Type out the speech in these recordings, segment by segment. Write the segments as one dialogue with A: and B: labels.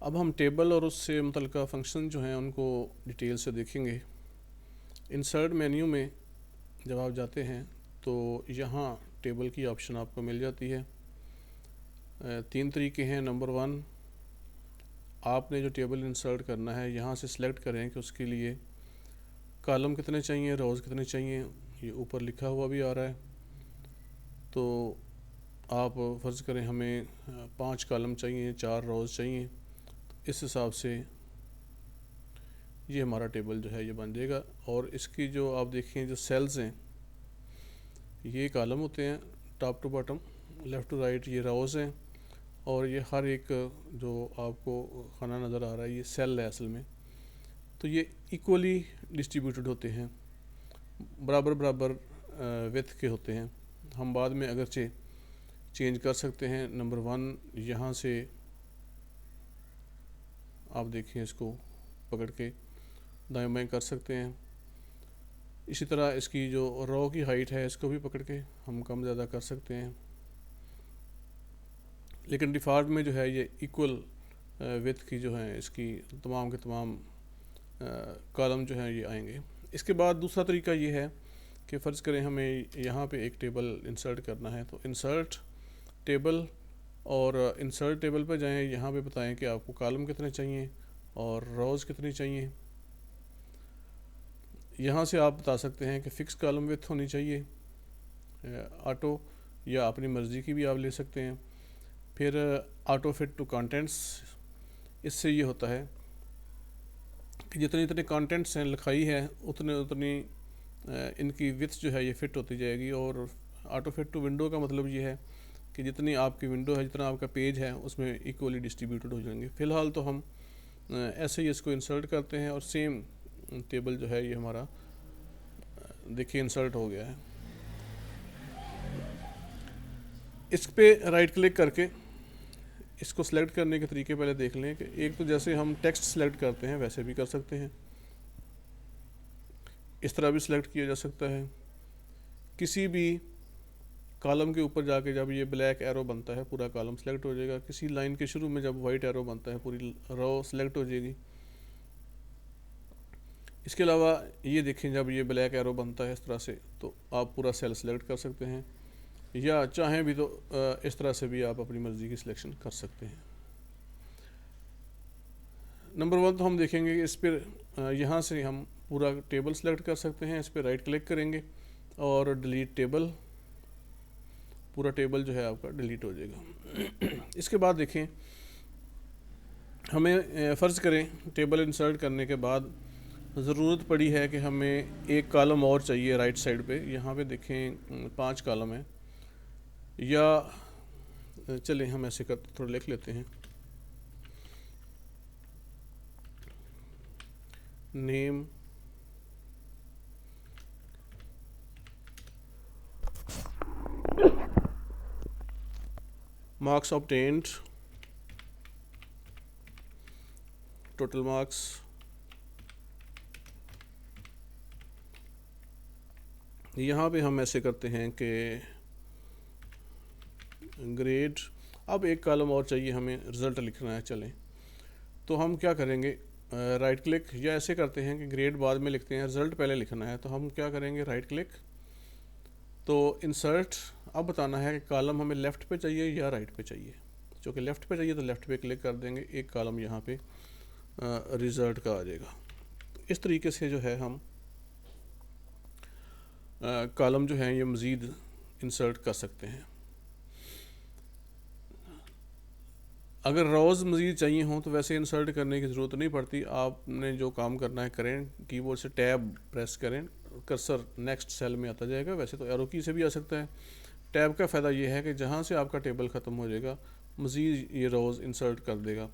A: अब हम टेबल और उससे मुतल्लिका फ़ंक्शन जो हैं उनको डिटेल से देखेंगे। इंसर्ट मेन्यू में जब आप जाते हैं तो यहाँ टेबल की ऑप्शन आपको मिल जाती है। तीन तरीके हैं। नंबर वन, आपने जो टेबल इंसर्ट करना है यहाँ से सिलेक्ट करें कि उसके लिए कॉलम कितने चाहिए, रोज़ कितने चाहिए। ये ऊपर लिखा हुआ भी आ रहा है। तो आप फ़र्ज़ करें हमें 5 कॉलम चाहिए, 4 रोज़ चाहिए, तो इस हिसाब से ये हमारा टेबल जो है ये बन जाएगा। और इसकी जो आप देखें जो सेल्स हैं ये कॉलम होते हैं, top to bottom, left to right ये रोज़ हैं, और ये हर एक जो आपको खाना नज़र आ रहा है ये सेल है असल में। तो ये इक्वली डिस्ट्रीब्यूटेड होते हैं, बराबर बराबर विड्थ के होते हैं। हम बाद में अगरचे चेंज कर सकते हैं। नंबर वन, यहाँ से आप देखें इसको पकड़ के दाएं बाएं कर सकते हैं। इसी तरह इसकी जो रो की हाइट है इसको भी पकड़ के हम कम ज़्यादा कर सकते हैं। लेकिन डिफ़ॉल्ट में जो है ये इक्वल विड्थ की जो है इसकी तमाम के तमाम कॉलम जो हैं ये आएंगे। इसके बाद दूसरा तरीका ये है कि फ़र्ज़ करें हमें यहाँ पे एक टेबल इंसर्ट करना है, तो इंसर्ट टेबल, और इंसर्ट टेबल पर जाएं, यहाँ पे बताएं कि आपको कॉलम कितने चाहिए और रोज़ कितनी चाहिए। यहाँ से आप बता सकते हैं कि फ़िक्स कॉलम विड्थ होनी चाहिए, ऑटो, या अपनी मर्ज़ी की भी आप ले सकते हैं। फिर ऑटो फिट टू कंटेंट्स, इससे ये होता है कि जितने जितने कंटेंट्स हैं लिखाई है उतने उतनी इनकी विड्थ जो है ये फ़िट होती जाएगी। और ऑटो फिट टू विंडो का मतलब ये है कि जितनी आपकी विंडो है, जितना आपका पेज है, उसमें इक्वली डिस्ट्रीब्यूटेड हो जाएंगे। फ़िलहाल तो हम ऐसे ही इसको इंसर्ट करते हैं और सेम टेबल जो है ये हमारा देखिए इंसर्ट हो गया है। इस पे राइट क्लिक करके इसको सिलेक्ट करने के तरीके पहले देख लें कि एक तो जैसे हम टेक्स्ट सिलेक्ट करते हैं वैसे भी कर सकते हैं, इस तरह भी सिलेक्ट किया जा सकता है। किसी भी कॉलम के ऊपर जाके जब ये ब्लैक एरो बनता है पूरा कॉलम सेलेक्ट हो जाएगा। किसी लाइन के शुरू में जब वाइट एरो बनता है पूरी रो सेलेक्ट हो जाएगी। इसके अलावा ये देखें जब ये ब्लैक एरो बनता है इस तरह से तो आप पूरा सेल सेलेक्ट कर सकते हैं, या चाहें भी तो इस तरह से भी आप अपनी मर्ज़ी की सिलेक्शन कर सकते हैं। नंबर वन तो हम देखेंगे कि इस पर यहाँ से हम पूरा टेबल सेलेक्ट कर सकते हैं। इस पर राइट क्लिक करेंगे और डिलीट टेबल, पूरा टेबल जो है आपका डिलीट हो जाएगा। इसके बाद देखें हमें फ़र्ज़ करें टेबल इंसर्ट करने के बाद ज़रूरत पड़ी है कि हमें एक कॉलम और चाहिए राइट साइड पे। यहाँ पे देखें 5 कॉलम है, या चलें हम ऐसे कर थोड़ा लिख लेते हैं, name, marks obtained, total marks, यहाँ पे हम ऐसे करते हैं कि ग्रेड। अब एक कॉलम और चाहिए हमें, रिज़ल्ट लिखना है। चलें तो हम क्या करेंगे, राइट क्लिक, या ऐसे करते हैं कि ग्रेड बाद में लिखते हैं, रिज़ल्ट पहले लिखना है। तो हम क्या करेंगे, राइट क्लिक, तो इंसर्ट, अब बताना है कि कॉलम हमें लेफ़्ट पे चाहिए या राइट पे चाहिए। जो कि लेफ़्ट पे चाहिए तो लेफ़्ट पे क्लिक कर देंगे, एक कॉलम यहाँ पे रिज़ल्ट का आ जाएगा। तो इस तरीके से जो है हम कॉलम जो हैं ये मज़ीद इंसर्ट कर सकते हैं। अगर रोज़ मज़ीद चाहिए हों तो वैसे इंसर्ट करने की ज़रूरत नहीं पड़ती। आपने जो काम करना है करें, कीबोर्ड से टैब प्रेस करें, कर्सर नेक्स्ट सेल में आता जाएगा। वैसे तो एरो की से भी आ सकता है। टैब का फ़ायदा ये है कि जहाँ से आपका टेबल ख़त्म हो जाएगा मज़ीद ये रोज़ इंसर्ट कर देगा।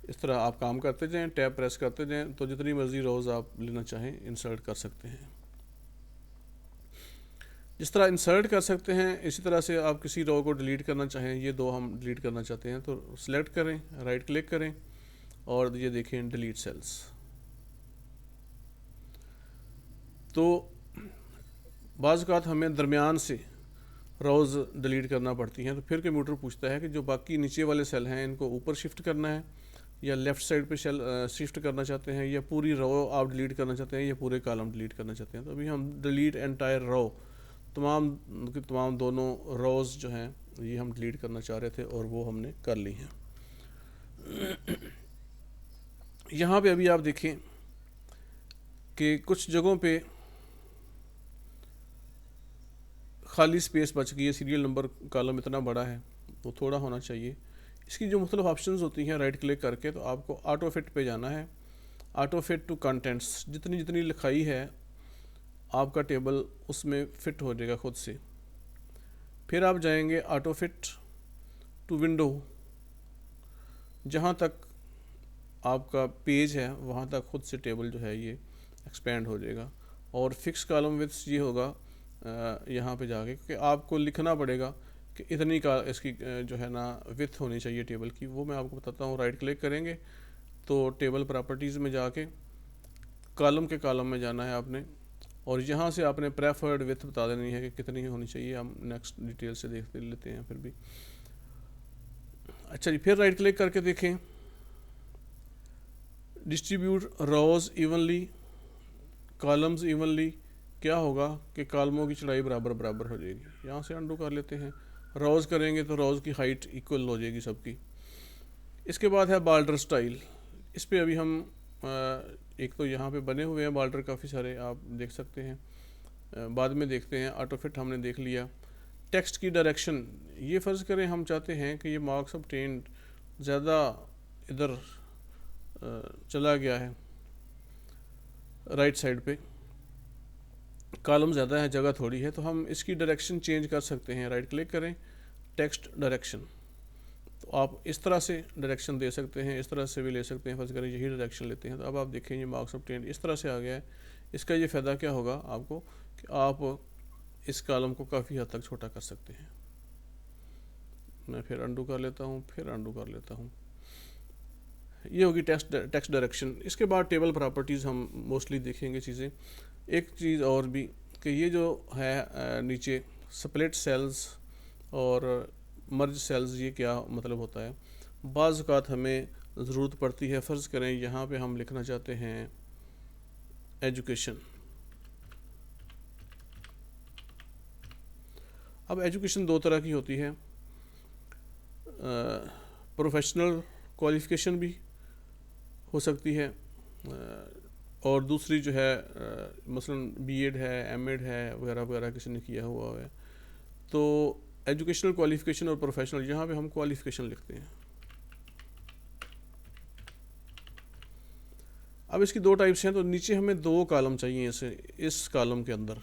A: इस तरह आप काम करते जाएँ, टैब प्रेस करते जाएँ, तो जितनी मर्ज़ी रोज़ आप लेना चाहें इंसर्ट कर सकते हैं। जिस तरह इंसर्ट कर सकते हैं इसी तरह से आप किसी रो को डिलीट करना चाहें, ये दो हम डिलीट करना चाहते हैं तो सिलेक्ट करें, राइट क्लिक करें और ये देखें डिलीट सेल्स। तो बाज़ औक़ात हमें दरमियान से रोज़ डिलीट करना पड़ती हैं, तो फिर कंप्यूटर पूछता है कि जो बाकी नीचे वाले सेल हैं इनको ऊपर शिफ्ट करना है या लेफ़्ट साइड पे शिफ्ट करना चाहते हैं, या पूरी रो आप डिलीट करना चाहते हैं, या पूरे कॉलम डिलीट करना चाहते हैं। तो अभी हम डिलीट एंटायर रो, तमाम की तमाम दोनों रोज़ जो हैं ये हम डिलीट करना चाह रहे थे और वो हमने कर ली हैं। यहाँ पे अभी आप देखें कि कुछ जगहों पे खाली स्पेस बच गई है, सीरियल नंबर कॉलम इतना बड़ा है तो थोड़ा होना चाहिए। इसकी जो मुख्तलिफ ऑप्शंस होती हैं, राइट क्लिक करके तो आपको ऑटो फिट पे जाना है। ऑटो फिट टू कंटेंट्स, जितनी जितनी लिखाई है आपका टेबल उसमें फ़िट हो जाएगा खुद से। फिर आप जाएंगे ऑटो फिट टू विंडो, जहाँ तक आपका पेज है वहाँ तक खुद से टेबल जो है ये एक्सपेंड हो जाएगा। और फिक्स कॉलम विड्थ ये होगा यहाँ पे जाके, क्योंकि आपको लिखना पड़ेगा कि इतनी का इसकी जो है ना विड्थ होनी चाहिए टेबल की, वो मैं आपको बताता हूँ। राइट क्लिक करेंगे तो टेबल प्रॉपर्टीज़ में जाके कॉलम के कॉलम में जाना है आपने, और यहाँ से आपने प्रेफर्ड विड्थ बता देनी है कि कितनी होनी चाहिए। हम नेक्स्ट डिटेल से देख लेते हैं फिर भी। अच्छा जी, फिर राइट क्लिक करके देखें डिस्ट्रीब्यूट रोज इवनली, कॉलम्स इवनली। क्या होगा कि कॉलमों की चौड़ाई बराबर बराबर हो जाएगी। यहाँ से अंडू कर लेते हैं। रोज़ करेंगे तो रोज़ की हाइट इक्वल हो जाएगी सबकी। इसके बाद है बॉर्डर स्टाइल। इस पे अभी हम एक तो यहाँ पे बने हुए हैं बॉर्डर काफ़ी सारे, आप देख सकते हैं। बाद में देखते हैं। ऑटो फिट हमने देख लिया। टेक्स्ट की डायरेक्शन, ये फ़र्ज़ करें हम चाहते हैं कि ये मार्क्स ऑब्टेन्ड ज़्यादा इधर चला गया है, राइट साइड पे कॉलम ज़्यादा है, जगह थोड़ी है, तो हम इसकी डायरेक्शन चेंज कर सकते हैं। राइट क्लिक करें, टेक्स्ट डायरेक्शन, तो आप इस तरह से डायरेक्शन दे सकते हैं, इस तरह से भी ले सकते हैं। फर्ज करें यही डायरेक्शन लेते हैं, तो अब आप देखें ये मार्क्स ऑब्टेन्ड इस तरह से आ गया है। इसका ये फ़ायदा क्या होगा आपको कि आप इस कॉलम को काफ़ी हद तक छोटा कर सकते हैं। मैं फिर अंडू कर लेता हूँ, फिर अंडू कर लेता हूँ। ये होगी टेक्स्ट डायरेक्शन। इसके बाद टेबल प्रॉपर्टीज़ हम मोस्टली देखेंगे चीज़ें। एक चीज़ और भी कि ये जो है नीचे स्प्लिट सेल्स और मर्ज सेल्स, ये क्या मतलब होता है। बाज़ औक़ात हमें ज़रूरत पड़ती है। फ़र्ज़ करें यहाँ पे हम लिखना चाहते हैं एजुकेशन। अब एजुकेशन दो तरह की होती है, प्रोफेशनल क्वालिफ़िकेशन भी हो सकती है, और दूसरी जो है मसलन बीएड है, एमएड है वगैरह वगैरह किसी ने किया हुआ है। तो एजुकेशनल क्वालिफ़िकेशन और प्रोफेशनल, यहाँ पे हम क्वालिफ़िकेशन लिखते हैं। अब इसकी दो टाइप्स हैं, तो नीचे हमें दो कॉलम चाहिए इस कॉलम के अंदर।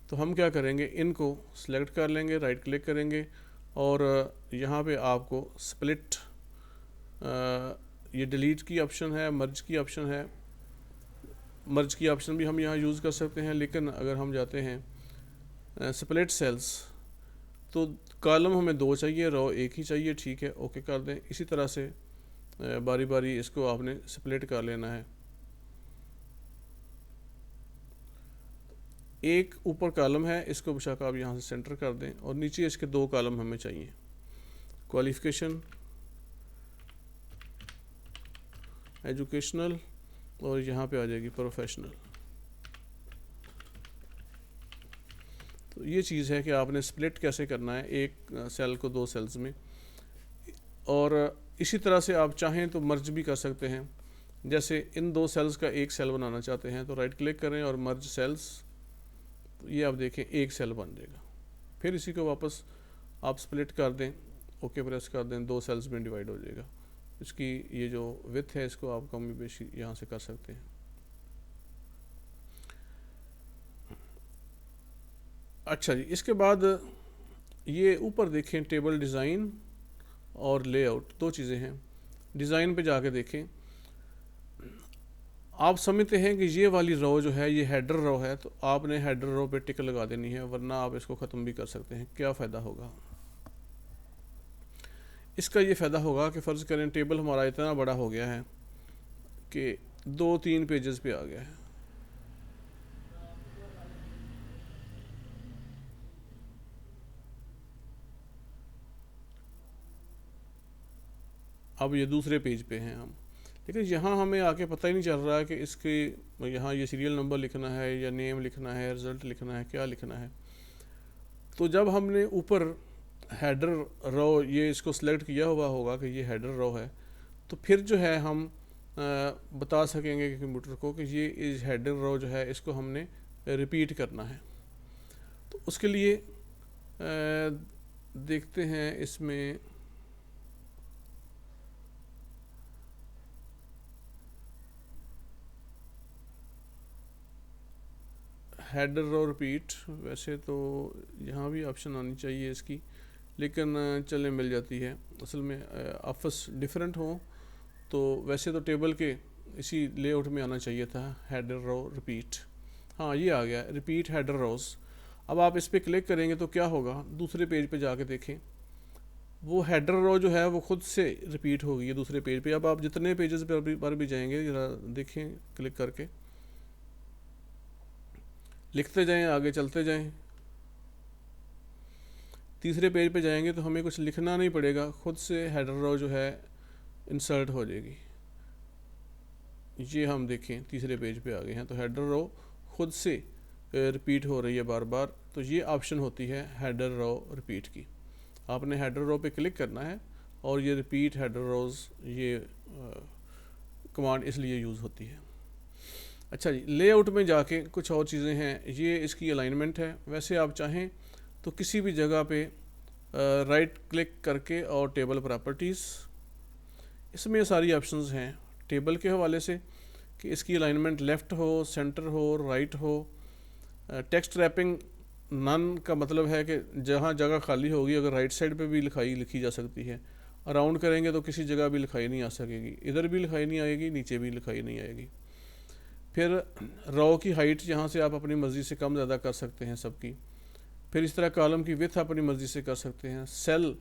A: तो हम क्या करेंगे, इनको सिलेक्ट कर लेंगे, राइट क्लिक करेंगे, और यहाँ पे आपको स्प्लिट, ये डिलीट की ऑप्शन है, मर्ज की ऑप्शन है। मर्ज की ऑप्शन भी हम यहाँ यूज़ कर सकते हैं, लेकिन अगर हम जाते हैं स्प्लिट सेल्स तो कॉलम हमें दो चाहिए, रो एक ही चाहिए। ठीक है, ओके कर दें। इसी तरह से बारी बारी इसको आपने स्प्लिट कर लेना है। एक ऊपर कॉलम है, इसको बेशक आप यहाँ से सेंटर कर दें, और नीचे इसके दो कॉलम हमें चाहिए, क्वालिफ़िकेशन, एजुकेशनल, और यहाँ पे आ जाएगी प्रोफेशनल। तो ये चीज़ है कि आपने स्प्लिट कैसे करना है एक सेल को दो सेल्स में। और इसी तरह से आप चाहें तो मर्ज भी कर सकते हैं। जैसे इन दो सेल्स का एक सेल बनाना चाहते हैं तो राइट क्लिक करें और मर्ज सेल्स, तो ये आप देखें एक सेल बन जाएगा। फिर इसी को वापस आप स्प्लिट कर दें, ओके प्रेस कर दें, दो सेल्स में डिवाइड हो जाएगा। इसकी ये जो विड्थ है इसको आप कम बेशी यहाँ से कर सकते हैं। अच्छा जी, इसके बाद ये ऊपर देखें टेबल डिज़ाइन और लेआउट, दो चीज़ें हैं। डिज़ाइन पे जाके देखें, आप समझते हैं कि ये वाली रो जो है ये हेडर रो है, तो आपने हेडर रो पे टिक लगा देनी है, वरना आप इसको ख़त्म भी कर सकते हैं। क्या फ़ायदा होगा इसका? ये फ़ायदा होगा कि फ़र्ज़ करें टेबल हमारा इतना बड़ा हो गया है कि 2-3 पेजेस पे आ गया है। अब ये दूसरे पेज पे हैं हम, लेकिन यहाँ हमें आके पता ही नहीं चल रहा है कि इसके यहाँ ये सीरियल नंबर लिखना है या नेम लिखना है, रिज़ल्ट लिखना है, क्या लिखना है। तो जब हमने ऊपर हेडर रो ये इसको सिलेक्ट किया हुआ होगा कि ये हेडर रो है, तो फिर जो है हम बता सकेंगे कि कंप्यूटर को कि ये इस हेडर रो जो है इसको हमने रिपीट करना है। तो उसके लिए देखते हैं इसमें हेडर रो रिपीट, वैसे तो यहाँ भी ऑप्शन आनी चाहिए इसकी, लेकिन चले मिल जाती है। असल में ऑफिस डिफरेंट हो तो वैसे तो टेबल के इसी लेआउट में आना चाहिए था हेडर रो रिपीट। हाँ, ये आ गया रिपीट हेडर रोज। अब आप इस पर क्लिक करेंगे तो क्या होगा, दूसरे पेज पे जाके देखें, वो हेडर रो जो है वो खुद से रिपीट हो गई है दूसरे पेज पे। अब आप जितने पेजेस पर भी जाएंगे जरा देखें, क्लिक करके लिखते जाएं, आगे चलते जाएं, तीसरे पेज पे जाएंगे तो हमें कुछ लिखना नहीं पड़ेगा, खुद से हेडर रो जो है इंसर्ट हो जाएगी। ये हम देखें तीसरे पेज पे आ गए हैं, तो हेडर रो खुद से रिपीट हो रही है बार बार। तो ये ऑप्शन होती है हेडर रो रिपीट की। आपने हेडर रो पे क्लिक करना है और ये रिपीट हेडर रोज ये कमांड इसलिए यूज़ होती है। अच्छा जी, लेआउट में जाके कुछ और चीज़ें हैं, ये इसकी अलाइनमेंट है। वैसे आप चाहें तो किसी भी जगह पे राइट क्लिक करके और टेबल प्रॉपर्टीज़, इसमें सारी ऑप्शंस हैं टेबल के हवाले से कि इसकी अलाइनमेंट लेफ़्ट हो, सेंटर हो, राइट हो। टेक्स्ट रैपिंग नन का मतलब है कि जहाँ जगह खाली होगी अगर राइट साइड पे भी लिखाई लिखी जा सकती है। अराउंड करेंगे तो किसी जगह भी लिखाई नहीं आ सकेगी, इधर भी लिखाई नहीं आएगी, नीचे भी लिखाई नहीं आएगी। फिर रो की हाइट यहाँ से आप अपनी मर्ज़ी से कम ज़्यादा कर सकते हैं सबकी। फिर इस तरह कॉलम की विड्थ अपनी मर्ज़ी से कर सकते हैं। सेल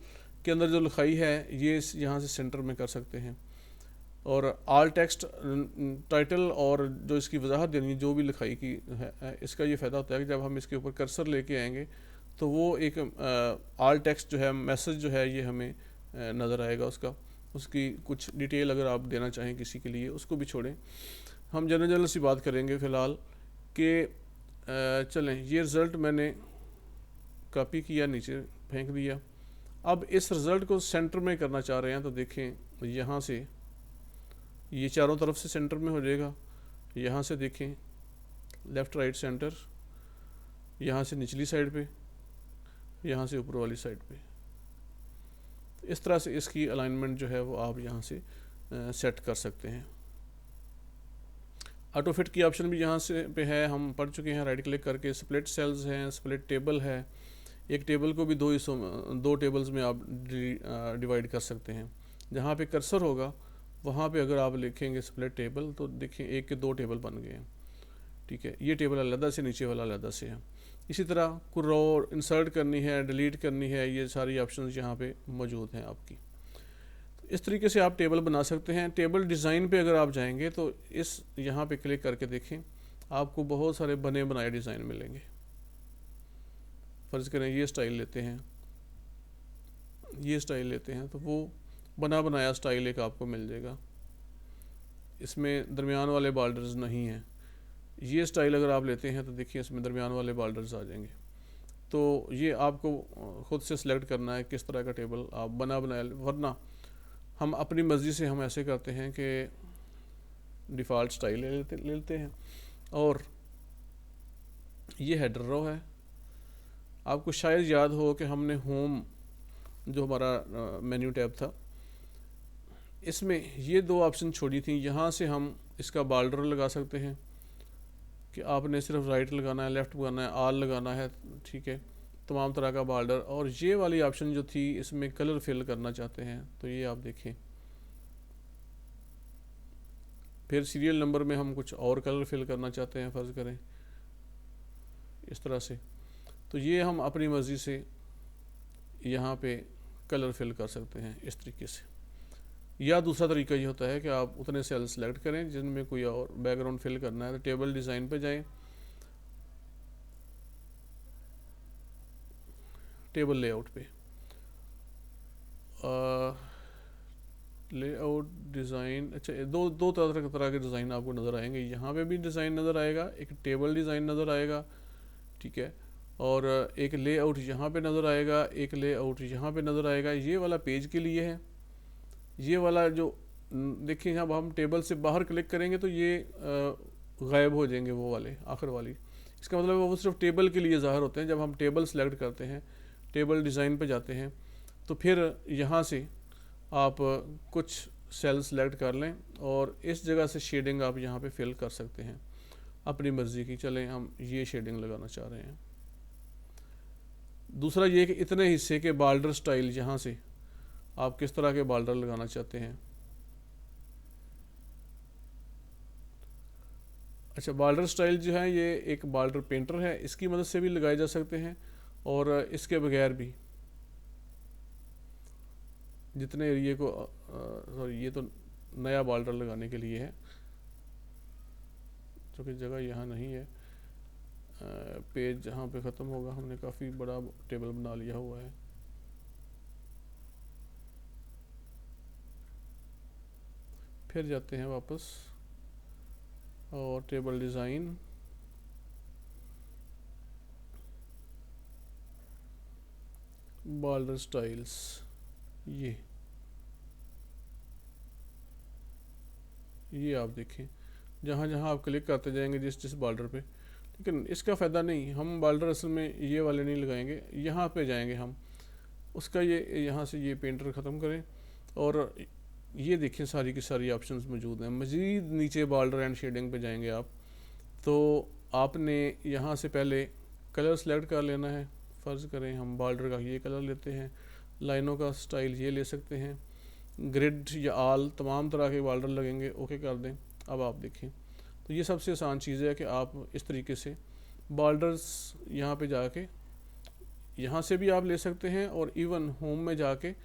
A: के अंदर जो लिखाई है ये यहाँ से सेंटर में कर सकते हैं। और आल टेक्स्ट टाइटल और जो इसकी वजाहत देनी जो भी लिखाई की है, इसका ये फ़ायदा होता है कि जब हम इसके ऊपर कर्सर लेके आएंगे तो वो एक आल टेक्स्ट जो है मैसेज जो है ये हमें नज़र आएगा। उसकी कुछ डिटेल अगर आप देना चाहें किसी के लिए उसको भी छोड़ें। हम जनरल सी बात करेंगे फ़िलहाल कि चलें, ये रिज़ल्ट मैंने कॉपी किया, नीचे फेंक दिया। अब इस रिज़ल्ट को सेंटर में करना चाह रहे हैं तो देखें यहाँ से ये चारों तरफ से सेंटर में हो जाएगा। यहाँ से देखें लेफ़्ट राइट सेंटर, यहाँ से निचली साइड पे, यहाँ से ऊपर वाली साइड पे। इस तरह से इसकी अलाइनमेंट जो है वो आप यहाँ से सेट कर सकते हैं। ऑटो फिट की ऑप्शन भी यहाँ से पे है, हम पढ़ चुके हैं। राइट क्लिक करके स्प्लिट सेल्स हैं, स्प्लिट टेबल है। एक टेबल को भी दो टेबल्स में आप डिवाइड कर सकते हैं। जहाँ पे कर्सर होगा वहाँ पे अगर आप लिखेंगे स्प्लिट टेबल तो देखिए एक के दो टेबल बन गए हैं। ठीक है, ये टेबल अलग से, नीचे वाला अलग से है। इसी तरह कोई रो इंसर्ट करनी है, डिलीट करनी है, ये सारी ऑप्शंस यहाँ पे मौजूद हैं आपकी। तो इस तरीके से आप टेबल बना सकते हैं। टेबल डिज़ाइन पे अगर आप जाएंगे तो इस यहाँ पे क्लिक करके देखें, आपको बहुत सारे बने बनाए डिज़ाइन मिलेंगे। फ़र्ज़ करें ये स्टाइल लेते हैं, ये स्टाइल लेते हैं, तो वो बना बनाया स्टाइल एक आपको मिल जाएगा। इसमें दरमियान वाले बॉर्डर्स नहीं हैं। ये स्टाइल अगर आप लेते हैं तो देखिए इसमें दरमियान वाले बॉर्डर्स आ जाएंगे। तो ये आपको ख़ुद से सिलेक्ट करना है किस तरह का टेबल आप बना बनाया, वरना हम अपनी मर्ज़ी से हम ऐसे करते हैं कि डिफ़ॉल्ट स्टाइल ले लेते हैं। और ये हेडर रो है। आपको शायद याद हो कि हमने होम जो हमारा मेन्यू टैब था, इसमें ये दो ऑप्शन छोड़ी थी। यहाँ से हम इसका बॉर्डर लगा सकते हैं कि आपने सिर्फ राइट लगाना है, लेफ़्ट लगाना है, आल लगाना है, ठीक है, तमाम तरह का बॉर्डर। और ये वाली ऑप्शन जो थी इसमें कलर फिल करना चाहते हैं तो ये आप देखें। फिर सीरियल नंबर में हम कुछ और कलर फिल करना चाहते हैं, फ़र्ज़ करें इस तरह से, तो ये हम अपनी मर्ज़ी से यहाँ पे कलर फिल कर सकते हैं इस तरीके से। या दूसरा तरीका ये होता है कि आप उतने सेल सेलेक्ट करें जिनमें कोई और बैकग्राउंड फिल करना है, तो टेबल डिज़ाइन पे जाएं, टेबल लेआउट पे लेआउट डिज़ाइन, अच्छा दो दो तरह के डिज़ाइन आपको नज़र आएंगे। यहाँ पे भी डिज़ाइन नज़र आएगा, एक टेबल डिज़ाइन नज़र आएगा, ठीक है, और एक लेआउट यहाँ पे नज़र आएगा, एक लेआउट यहाँ पे नज़र आएगा। ये वाला पेज के लिए है, ये वाला जो देखिए जब हम टेबल से बाहर क्लिक करेंगे तो ये गायब हो जाएंगे वो वाले आखिर वाली। इसका मतलब वो सिर्फ टेबल के लिए ज़ाहिर होते हैं। जब हम टेबल सेलेक्ट करते हैं, टेबल डिज़ाइन पे जाते हैं, तो फिर यहाँ से आप कुछ सेल सेलेक्ट कर लें और इस जगह से शेडिंग आप यहाँ पे फिल कर सकते हैं अपनी मर्ज़ी की। चलें हम ये शेडिंग लगाना चाह रहे हैं। दूसरा ये कि इतने हिस्से के बॉर्डर स्टाइल, यहाँ से आप किस तरह के बॉर्डर लगाना चाहते हैं। अच्छा, बॉर्डर स्टाइल जो है ये एक बॉर्डर पेंटर है, इसकी मदद से भी लगाए जा सकते हैं और इसके बगैर भी जितने एरिए को सॉरी ये तो नया बॉर्डर लगाने के लिए है, क्योंकि जगह यहाँ नहीं है। पेज जहाँ पे ख़त्म होगा, हमने काफ़ी बड़ा टेबल बना लिया हुआ है। फिर जाते हैं वापस और टेबल डिज़ाइन, बॉर्डर स्टाइल्स, ये आप देखें जहाँ जहाँ आप क्लिक करते जाएंगे जिस जिस बॉर्डर पे। लेकिन इसका फ़ायदा नहीं, हम बॉर्डर असल में ये वाले नहीं लगाएंगे, यहाँ पे जाएंगे हम उसका। ये यहाँ से ये पेंटर ख़त्म करें और ये देखें सारी की सारी ऑप्शंस मौजूद हैं। मज़ीद नीचे बॉर्डर एंड शेडिंग पे जाएंगे आप, तो आपने यहाँ से पहले कलर सेलेक्ट कर लेना है। फ़र्ज़ करें हम बॉर्डर का ये कलर लेते हैं, लाइनों का स्टाइल ये ले सकते हैं, ग्रिड या आल तमाम तरह के बॉर्डर लगेंगे, ओके कर दें। अब आप देखें तो ये सबसे आसान चीज़ है कि आप इस तरीके से बॉर्डर्स यहाँ पे जाके यहाँ से भी आप ले सकते हैं और इवन होम में जाके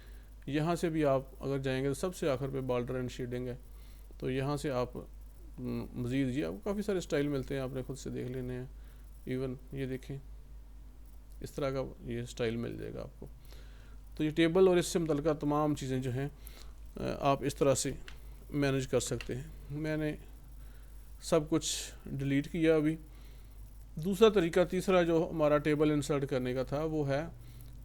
A: यहाँ से भी आप अगर जाएंगे तो सबसे आखिर पे बॉर्डर एंड शेडिंग है, तो यहाँ से आप मज़ीद ये आपको काफ़ी सारे स्टाइल मिलते हैं, आपने खुद से देख लेने हैं। इवन ये देखें इस तरह का ये स्टाइल मिल जाएगा आपको। तो ये टेबल और इससे मुतल्लिक़ तमाम चीज़ें जो हैं आप इस तरह से मैनेज कर सकते हैं। मैंने सब कुछ डिलीट किया अभी। दूसरा तरीका, तीसरा जो हमारा टेबल इंसर्ट करने का था, वो है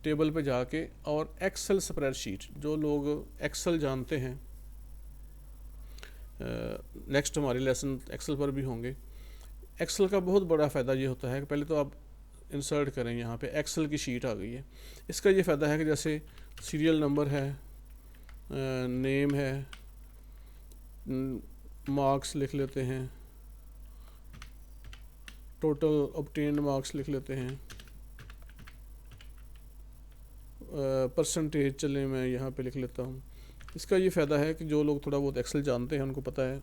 A: टेबल पे जाके और एक्सेल स्प्रेडशीट। जो लोग एक्सेल जानते हैं, नेक्स्ट हमारे लेसन एक्सेल पर भी होंगे। एक्सेल का बहुत बड़ा फ़ायदा ये होता है कि पहले तो आप इंसर्ट करें, यहाँ पे एक्सेल की शीट आ गई है। इसका ये फ़ायदा है कि जैसे सीरियल नंबर है, नेम है, मार्क्स लिख लेते हैं, टोटल ऑब्टेन्ड मार्क्स लिख लेते हैं, परसेंटेज चले मैं यहाँ पे लिख लेता हूँ। इसका ये फ़ायदा है कि जो लोग थोड़ा बहुत एक्सेल जानते हैं उनको पता है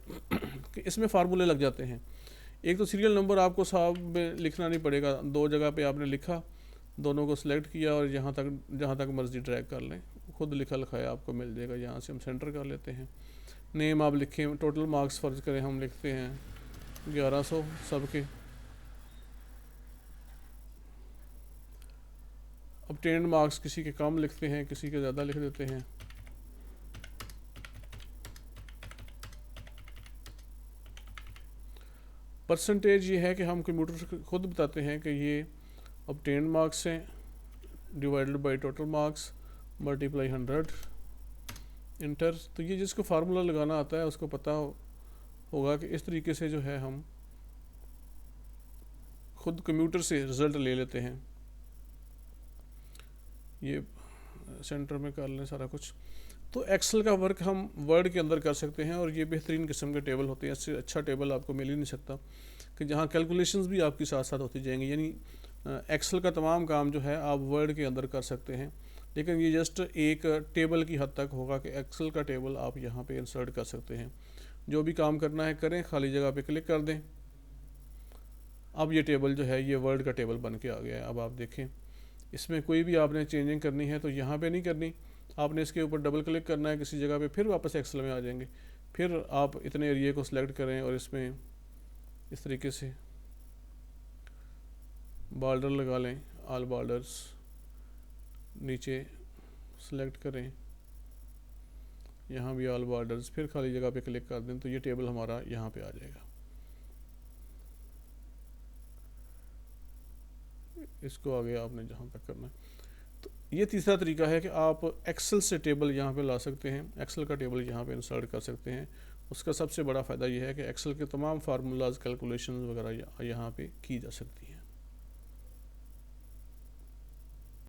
A: कि इसमें फार्मूले लग जाते हैं। एक तो सीरियल नंबर आपको साहब में लिखना नहीं पड़ेगा, दो जगह पे आपने लिखा, दोनों को सिलेक्ट किया और जहाँ तक मर्ज़ी ड्रैग कर लें, खुद लिखा लिखाया आपको मिल जाएगा। यहाँ से हम सेंटर कर लेते हैं। नेम आप लिखें, टोटल मार्क्स फ़र्ज़ करें हम लिखते हैं 1100 सब के। ऑब्टेन्ड मार्क्स किसी के कम लिखते हैं, किसी के ज़्यादा लिख देते हैं। परसेंटेज ये है कि हम कंप्यूटर से खुद बताते हैं कि ये ऑब्टेन्ड मार्क्स हैं divided by total marks multiply 100 inter. तो ये जिसको फार्मूला लगाना आता है उसको पता होगा कि इस तरीके से जो है हम खुद कंप्यूटर से रिज़ल्ट ले लेते हैं। ये सेंटर में कर लें सारा कुछ। तो एक्सेल का वर्क हम वर्ड के अंदर कर सकते हैं और ये बेहतरीन किस्म के टेबल होते हैं। इससे अच्छा टेबल आपको मिल ही नहीं सकता कि जहाँ कैलकुलेशंस भी आपकी साथ साथ होती जाएंगी। यानी एक्सेल का तमाम काम जो है आप वर्ड के अंदर कर सकते हैं, लेकिन ये जस्ट एक टेबल की हद तक होगा कि एक्सेल का टेबल आप यहाँ पे इंसर्ट कर सकते हैं। जो भी काम करना है करें, खाली जगह पे क्लिक कर दें। अब ये टेबल जो है ये वर्ड का टेबल बन के आ गया है। अब आप देखें इसमें कोई भी आपने चेंजिंग करनी है तो यहाँ पे नहीं करनी, आपने इसके ऊपर डबल क्लिक करना है किसी जगह पे, फिर वापस एक्सेल में आ जाएंगे। फिर आप इतने एरिए को सिलेक्ट करें और इसमें इस तरीके से बॉर्डर लगा लें, ऑल बॉर्डर्स नीचे सेलेक्ट करें यहाँ भी ऑल बॉर्डर्स, फिर खाली जगह पे क्लिक कर दें तो ये टेबल हमारा यहाँ पे आ जाएगा। इसको आगे आपने जहाँ तक करना है। तो ये तीसरा तरीका है कि आप एक्सेल से टेबल यहाँ पे ला सकते हैं, एक्सेल का टेबल यहाँ पे इंसर्ट कर सकते हैं। उसका सबसे बड़ा फ़ायदा ये है कि एक्सेल के तमाम फार्मूलाज कैलकुलेशन वगैरह यहाँ पे की जा सकती हैं।